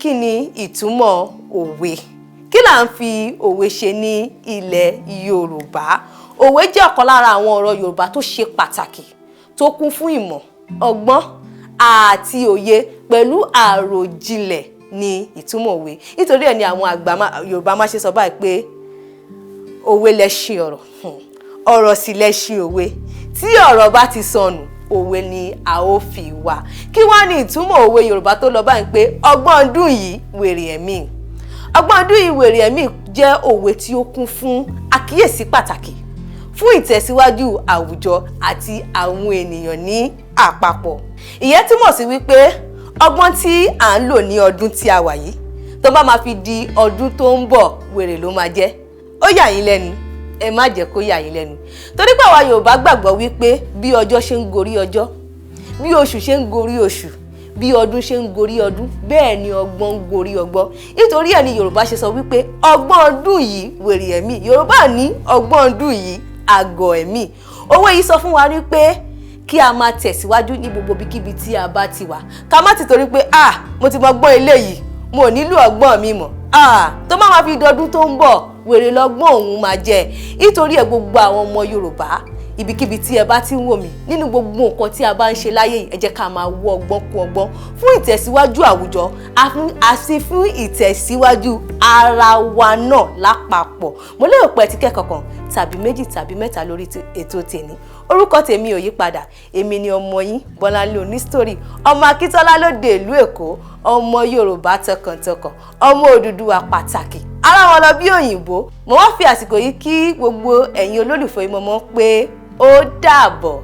kí ni ìtumọ̀ òwe? Kí là ń fi òwe ṣe ní ilẹ̀ Yorùbá? Òwe jẹ́ ọ̀kan lára àwọn ọ̀rọ̀ Yorùbá tó ṣe pàtàkì, tó kún fún ìmọ̀, ọgbọ́n àti òye pẹ̀lú àròjinlẹ̀ ní ìtumọ̀ òwe. Nítorí ẹ̀ ni àwọn àgbà Yorùbá máa ṣe sọ báyìí pé òwe lẹṣin ọ̀rọ̀, ọ̀rọ̀ sì lẹṣin òwe. Tí ọ̀rọ̀ bá ti sọnù, òwe ni a ó fi wá. Kí wá ní ìtumọ̀ òwe Yorùbá tó lọ báyìí pé ọgbọ́n ọdún yìí wèrè ẹ̀mí? Ọgbọ́n ọdún yìí wèrè ẹ̀mí jẹ́ òwe tí ó kún fún àkíyèsí pàtàkì fún ìtẹ̀síwájú àwùjọ àti àwọn ènìyàn ní àpapọ̀. Ìyẹn túmọ̀ sí wípé ọgbọ́n tí à ń lò ní ọdún tí a wà yìí tó bá máa fi di ọdún tó ń bọ̀, wèrè ló máa jẹ́. Ó yà yín lẹ́nu? Ẹ má jẹ́ kó yà yín lẹ́nu. Torí pé àwa Yorùbá gbàgbọ́ wípé bí ọjọ́ ṣe ń gorí ọjọ́, bí oṣù ṣe ń gorí oṣù, bí ọdún ṣe ń gorí ọdún, bẹ́ẹ̀ ni ọgbọ́n ń gorí ọgbọ́n. Nítorí ẹ̀ ni Yorùbá ṣe sọ wípé ọgbọ́n ọdún yìí wèrè ẹ̀mí. Yorùbá ní ọgbọ́n ọdún yìí àgọ̀ ẹ̀mí. Òwe yìí sọ fún wa wípé kí a máa tẹ̀síwájú ní gbogbo ibikíbi tí a bá ti wà. Ká má ti torí pé mo ti mọ ọgbọ́n eléyìí, mo ò nílò ọgbọ́n mi mọ́. Tó má máa fi dọdún tó ń bọ̀, wèrè lọ́gbọ́n òun máa jẹ́. Nítorí ẹ̀ gbogbo àwọn ọmọ Yorùbá, ibikíbi tí ẹ bá ti ń wò mí, nínú gbogbo nǹkan tí a bá ń ṣe láyé yìí, ẹ jẹ́ ká máa wọ ọgbọ́n kún ọgbọ́n fún ìtẹ̀síwájú àwùjọ àti fún ìtẹ̀síwájú ara wa náà lápapọ̀. Mo lérò pé ẹ ti kẹ́kọ̀ọ́ kan tàbí méjì tàbí mẹ́ta lórí ètò tèmi. Orúkọ tèmi ò yí padà. Èmi ni ọmọ yín Bọ́láńlé Onísítórì, ọmọ Akíntọ́lá lóde ìlú Èkó, ọmọ Yorùbá tọkàntọkàn, ọmọ Odùduwà pàtàkì, ara wọn lọ bí òyìnbó. Mo wá fi àsìkò yìí kí gbogbo ẹ̀yin olólùfẹ́ Oyinmomo pé ó dàbọ̀.